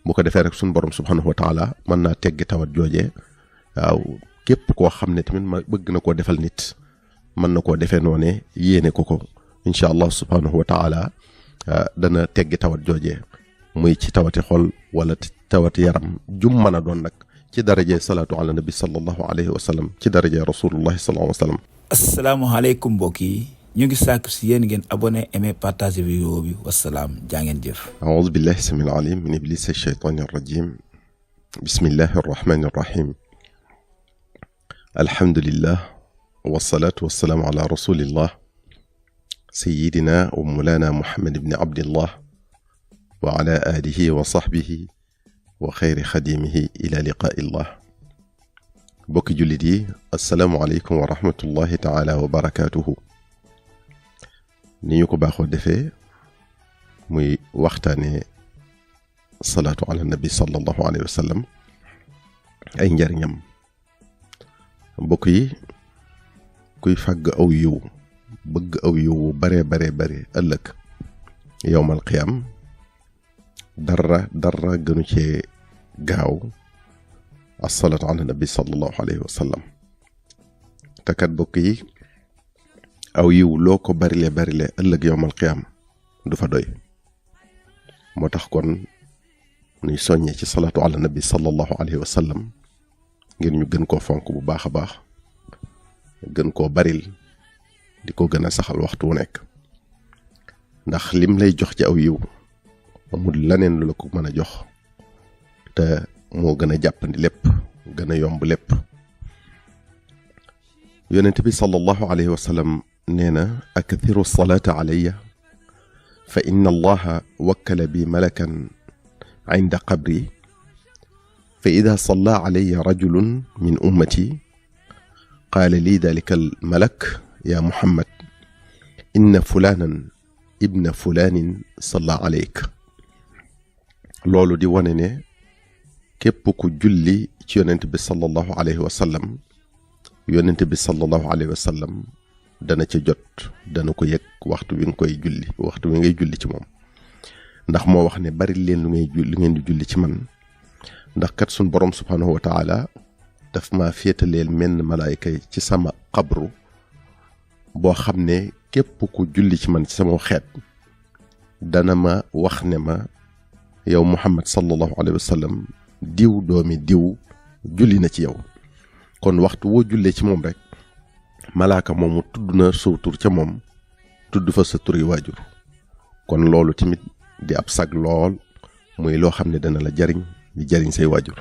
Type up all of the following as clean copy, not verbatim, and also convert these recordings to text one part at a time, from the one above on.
bu ko defee rek suñu borom subhanahu wa taala mën naa teggi tawat joojee waaw képp koo xam ne tamit ma bëgg na koo defal nit mën na koo defee noone yéene ko incha allah subhanahu wa taala dana teggi tawat joojee muy ci tawati xol wala tawati yaram jum mën a doon nag ci daraje salaatu ala nabi sallallahu alayhi wa sallam ci daraje rasulullahi sallallahu alayhi wa sallam. asalaamaaleykum mbokk yi ñu ngi sàkku si yéen ngeen abonné aimé partager vidéo bi wasalaam jaa ngeen jëf. aoudu billahi samil alim min iblisi shaytani rajim bismillahi arrahmani arrahim alhamdulillah wasalaatu wasalaamu ala rasulillah sayidina wa mawlana muhammad ibni abdillah wa ala alihi wa sahbihi wa xayri xadimihi ila liqaillah. bokki jullit yi asalaamualeykum wa rahmatullahi taala wa barakatuhu. ni ñu ko baaxoo defee muy waxtaane salaatu ala nabi sallallahu alayhi wa sallam ay njariñam. mbokk yi kuy fàgg aw yiw bëgg aw yiw bare ëllëg yowmal qiyaam dara gënu cee gaaw asalaatu ala nabi sallallahu alayhi wa sallam. te kat mbokk yi aw yiw loo ko barile ëllëg yowmal qiyaam du fa doy. moo tax kon nuy soññee ci salaatu ala nabi sallallahu alayhi wa sallam ngir ñu gën koo fonk bu baax a baax gën koo baril di ko gën a saxal waxtu wu nekk ndax lim lay jox ci aw yiw amul leneen lu la ko mën a jox te moo gën a jàppandi lépp gën a yomb lépp. yonent bi sallallahu alayhi wa sallam nee na akathiru salaata alayya fa inna allaha wakkala bi malakan inda qabri fa ida salla alayya rajulun min ummati qaala lii dalika al malak ya muhammad inna fulanan ibna fulanin salla alayk. loolu di wane ne képp ku julli ci yonent bi sallallahu alayhi wa sallam yonent bi sallallahu alayhi wa sallam dana ca jot dana ko yëg waxtu wi nga koy julli waxtu wi ngay julli ci moom ndax moo wax ne bari leen lu ngeen di julli ci man ndax kat suñ borom subhanahu wa taala daf ma féetaleel menn malaayka ci sama xabru boo xam ne képp ku julli ci man ci sama xeet dana ma wax ne ma yow muhammad sallallahu alayhi wa sallam diw doomi diw julli na ci yow. kon waxtu woo jullee ci moom rek malaaka moomu tudd na soo tur ca moom tudd fa sa turi waajur. kon loolu tamit di ab sag lool muy loo xam ne dana la jariñ di jariñ say waajur.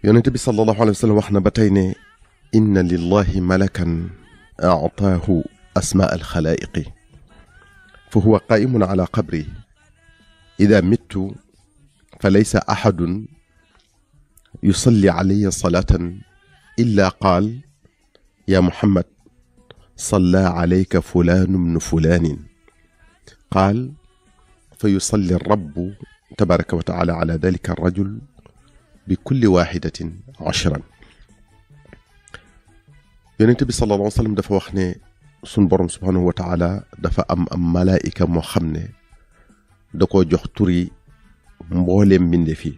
yonente bi sallallahu alayhi wa sallam wax na ba tey ne inna lillahi malakan aataahu asmaa alxalaa'iqi fa huwa qaa'imun ala qabri ida mittu fa laysa ahadun yusalli alayya salatan illa qaal ya muhammad salla alayka fulaanu bnu fulaanin qaal fa yusalli rabbu tabaraka wa taala ala dalika arrajul bi kulli waxidatin ashran. yonent bi sallallahu alayhi wa sallam dafa wax ne sun borom subhanahu wa taala dafa am malaayika moo xam ne da koo jox turi mbooleem mbindeef yi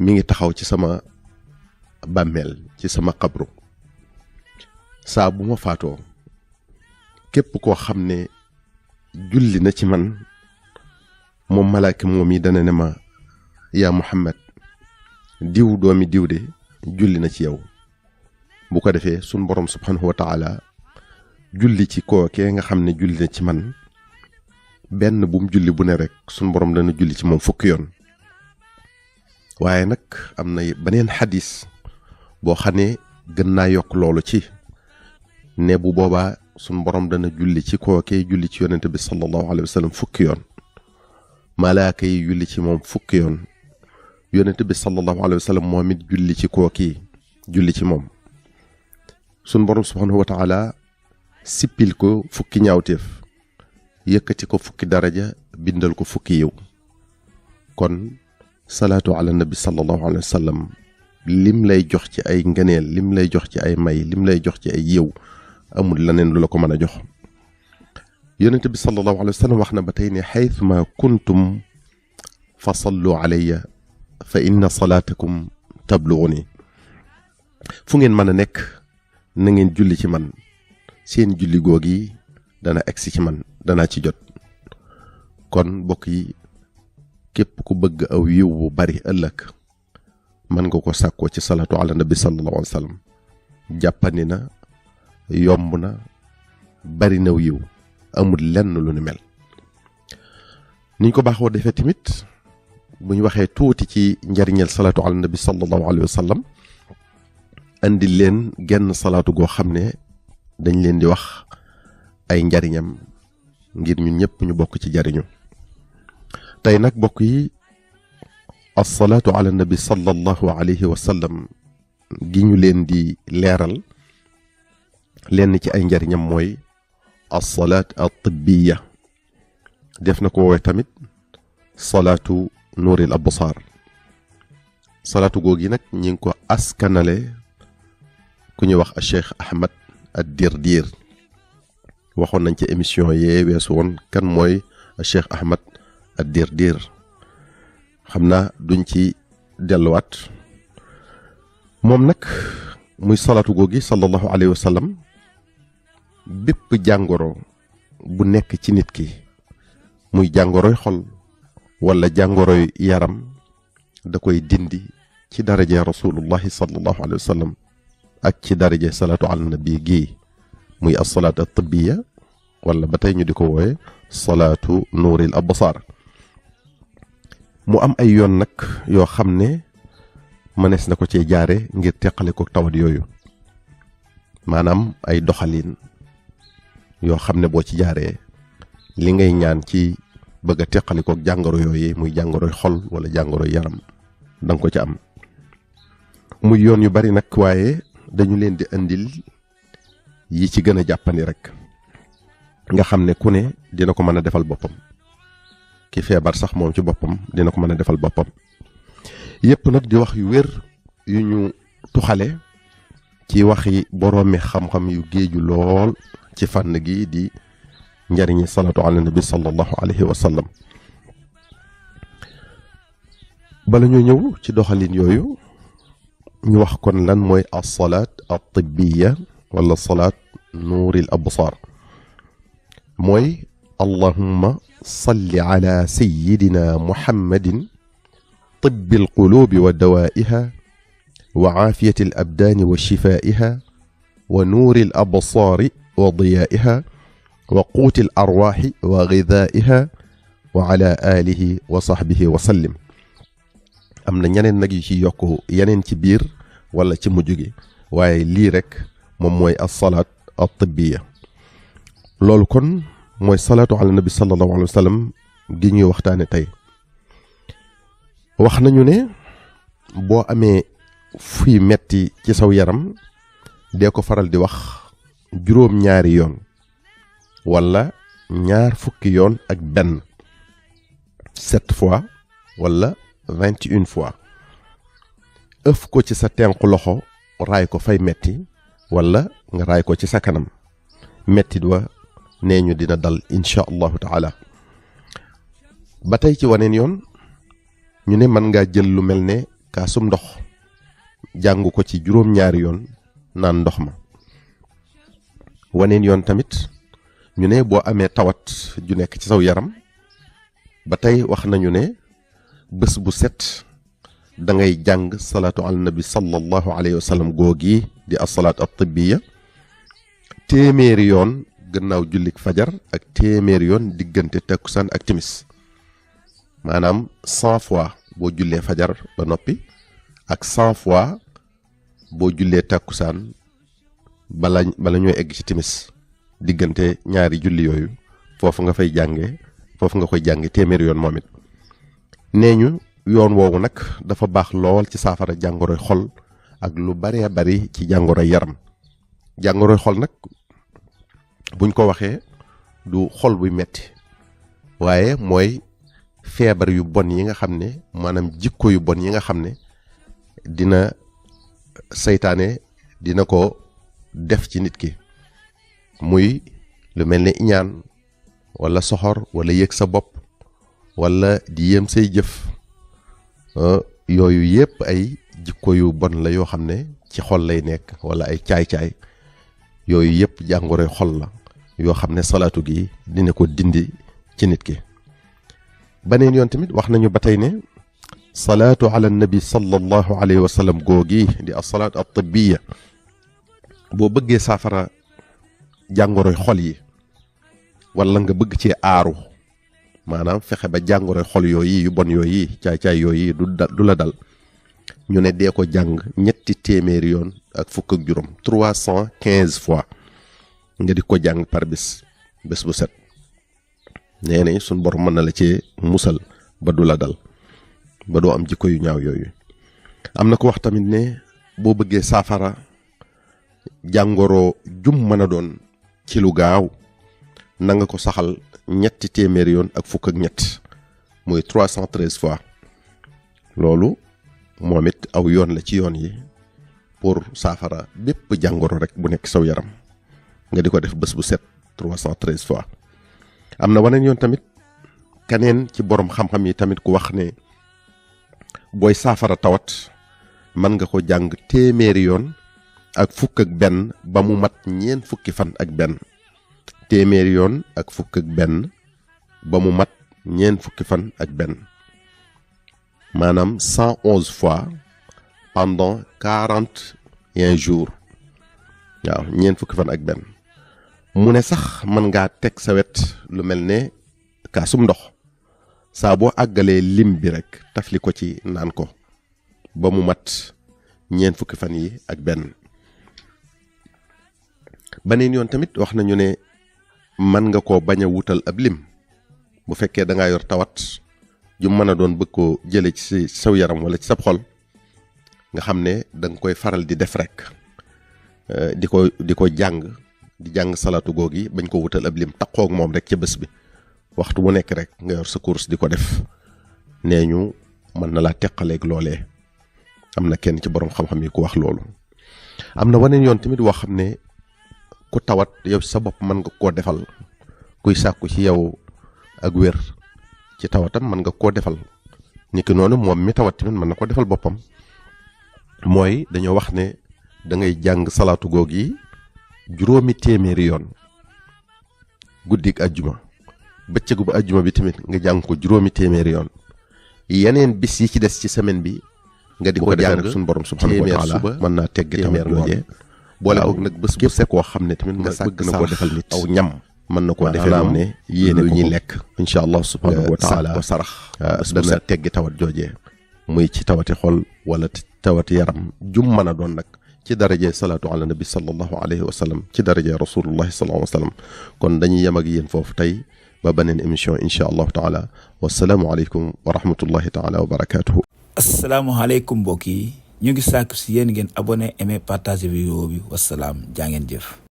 mi ngi taxaw ci sama bàmmeel ci sama xabru saa bu ma faatoo képp koo xam ne julli na ci man moom malaaka moom yi dana ne ma yaa muhammad diw doomi diw de julli na ci yow. bu ko defee sun borom subhanahu wa taala julli ci kookee nga xam ne julli na ci man benn bu mu julli bu ne rek sun borom dana julli ci moom fukki yoon. waaye nag am na beneen xadis boo xam ne gën naa yokk loolu ci ne bu boobaa sun borom dana julli ci kookee julli ci yonente bi sallallahu alayhi wa sallam fukki yoon malaaka yi julli ci moom fukki yoon yonente bi sallallahu alayhi wa sallam moom it julli ci kookii julli ci moom. sun borom subhanahu wa taala sippil ko fukki ñaawteef yëkkati ko fukki daraja bindal ko fukki yiw. kon salaatu ala nabi sallallahu alayhi wa sallam lim lay jox ci ay ngëneel lim lay jox ci ay may lim lay jox ci ay yiw amul leneen lu la ko mën a jox. yonent bi sallallahu alayhi wa sallam wax na ba tey ne xaythuma kuntum fa sallu alayya fa inna salaatakum tablughuni fu ngeen mën a nekk na ngeen julli ci man seen julli googi dana egsi ci man danaa ci jot. kon mbokk yi képp ku bëgg aw yiw bu bari ëllëg mën nga ko sàkkoo ci salaatu ala nabi sallallahu alayhi wa sallam. jàppandi na yomb na bari naw yiw amul lenn lu ni mel. niñ ko baaxoo defee tamit bu ñu waxee tuuti ci njariñal salaatu ala nabi sallallahu alayhi wa sallam andi leen genn salaatu goo xam ne dañ leen di wax ay njariñam ngir ñun ñëpp ñu bokk ci jariñu. tey nag bokk yi as-salaatu ala nabi sallallahu alayhi wa sallam gi ñu leen di leeral lenn ci ay njariñam mooy as-salaat at-tibbiya def na ko woowee tamit salaatu nuuril absaar. salaatu googi nag ñi ngi ko askanale ku ñuy wax Cheikh Ahmad ad-Dirdir. waxoon nañ ci émission yee weesu woon kan mooy Cheikh Ahmad ad-Dirdir xam naa duñ ci delluwaat. moom nag muy salaatu googi sallallahu alayhi wa sallam bépp jàngoro bu nekk ci nit ki muy jàngoroy xol wala jàngoroy yaram da koy dindi ci daraje rasulullahi sallallahu alayhi wa sallam ak ci daraje salaatu ala nabi gii muy as-salaat at-tibbiya wala ba tey ñu di ko wooye salaatu nuuril absaar. mu am ay yoon nag yoo xam ne mënees na ko cee jaare ngir teqale ko tawat yooyu maanaam ay doxalin yoo xam ne boo ci jaaree li ngay ñaan ci bëgg a teqale ko jàngoro yooyu muy jàngoroy xol wala jàngoroy yaram danga ko ci am. muy yoon yu bari nag waaye dañu leen di indil yi ci gën a jàppandi rek nga xam ne ku ne dina ko mën a defal boppam. ki feebar sax moom ci boppam dina ko mën a defal boppam. yépp nag di wax yu wér yu ñu tuxale ci waxi boroomi xam-xam yu géeju lool ci fànn gi di njariñi salaatu ala nabi sallallahu alayhi wa sallam. bala ñoo ñëw ci doxalin yooyu ñu wax kon lan mooy as-salaat at-tibbiya wala salaat nuuril absaar. mooy allahumma salli ala sayyidina muhammadin طب القلوب ودوائها وعافية الأبدان وشفائها ونور الأبصار وضيائها وقوت الأرواح وغذائها وعلى آله وصحبه وسلم. أمنا ñeneen nag yu ci yokk yeneen ci biir wala ci mujj gi waaye lii rek moom mooy as-salaat at-tibbiya. loolu kon mooy salaatu ala nabi sallallahu alayhi wa sallam gi ñuy waxtaane tey. wax nañu ne boo amee fuy metti ci saw yaram dee ko faral di wax juróom-ñaari yoon wala 20 yoon ak benn 7 fois wala 21 fois. ëf ko ci sa tenq loxo raay ko fay metti wala nga raay ko ci sa kanam metti wa nee ñu dina dal insha allahu taala. ba tey ci waneen yoon ñu ne mën ngaa jël lu mel ne kaasum ndox jàng ko ci juróom-ñaari yoon naan ndox ma. waneen yoon tamit ñu ne boo amee tawat ju nekk ci saw yaram ba tey wax nañu ne bés bu set da ngay jàng salaatu ala nabi sallallahu alayhi wa sallam googi di as-salaat at-tibbiya téeméeri yoon gannaaw jullik fajar ak téeméeri yoon diggante takkusaan ak timis. maanaam 100 fois boo jullee fajar ba noppi ak 100 fois boo jullee takkusaan bala ñooy egg ci timis diggante ñaari julli yooyu foofu nga fay jànge foofu nga koy jànge téeméeri yoon moom it. nee ñu yoon woowu nag dafa baax lool ci saafara jàngoroy xol ak lu baree bari ci jàngoroy yaram. jàngoroy xol nag buñ ko waxee du xol buy metti waaye mooy feebar yu bon yi nga xam ne maanaam jikko yu bon yi nga xam ne dina seytaane dina ko def ci nit ki muy lu mel ne iñaan wala soxor wala yëg sa bopp wala di yéem say jëf yooyu yépp ay jikko yu bon la yoo xam ne ci xol lay nekk wala ay caay-caay yooyu yépp jàngoroy xol la yoo xam ne salaatu gi dina ko dindi ci nit ki. baneen yoon tamit wax nañu ba tey ne salaatu ala nabi sallallahu alayhi wa sallam googi di as-salaat at-tibbiya boo bëggee saafara jàngoroy xol yi wala nga bëgg ci aaru maanaam fexe ba jàngoroy xol yooyu yu bon yooyu caay-caay yooyu du la dal ñu ne dee ko jàng 300 yoon ak fukk ak juróom 315 fois nga di ko jàng par bés bu set nee nañ suñ borom mën na la cee musal ba du la dal ba doo am jikko yu ñaaw yooyu. am na ko wax tamit ne boo bëggee saafara jàngoro jum mën a doon ci lu gaaw na nga ko saxal 300 yoon ak fukk ak ñett muy 313 fois loolu moom it aw yoon la ci yoon yi pour saafara bépp jàngoro rek bu nekk saw yaram nga di ko def bés bu set 313 fois. am na waneen yoon tamit keneen ci borom xam-xam yi tamit ku wax ne booy saafara tawat mën nga ko jàng 100 yoon ak fukk ak benn ba mu mat 4 fukki fan ak benn 100 yoon ak fukk ak benn ba mu mat 4 fukki fan ak benn maanaam 111 fois pendant 41 jours waaw 4 fukki fan ak benn. mu ne sax mën ngaa teg sa wet lu mel ne kaasum ndox saa boo àggalee lim bi rek tafli ko ci naan ko ba mu mat 4 fukki fan yi ak benn. beneen yoon tamit wax nañu ne mën nga koo bañ a wutal ab lim bu fekkee da ngaa yor tawat ju mën a doon bëgg koo jële ci saw yaram wala ci sab xol nga xam ne da nga koy faral di def rek di ko jàng salaatu googi bañ ko wutal ab lim taqoog moom rek ca bés bi waxtu bu nekk rek nga yor sa course di ko def nee ñu mën na laa teqaleeg loolee. am na kenn ci borom xam-xam yi ku wax loolu. am na waneen yoon tamit woo xam ne ku tawat yow sa bopp mën nga koo defal kuy sàkku ci yow ak wér ci tawatam mën nga koo defal niki noonu moom mi tawat tamit mën na ko defal boppam mooy dañoo wax ne da ngay jàng salaatu googi 700 yoon guddik ajjuma bëccëgu ba ajjuma bi tamit nga jàng ko 700 yoon yeneen bis yi ci des ci semaine bi nga di ko jàng suñu borom subhanahu wa taala mën naa tegg tamit loojee boole ak nag bés bu sekk koo xam ne tamit nga sàkk na koo defal nit aw ñam mën na koo defee noonu ne yéene lu ñuy lekk incha allah subhanahu wa taala ko sarax dana teggi tawat joojee muy ci tawati xol wala tawati yaram jum mën a doon nag ci daraje salaatu ala nabi sallallahu alayhi wa sallam ci daraje rasulullahi sallallahu alayhi wa sallam kon dañuy yem ak yéen foofu tey ba beneen émission incha allahu taala wasalaamu aleykum wa rahmatullahi taala wa barakatuhu. asalaamaaleykum mbokk yi ñu ngi sàkku si yéen ngeen abonné aimé partager vidéo bi wasalaam jaa ngeen jëf.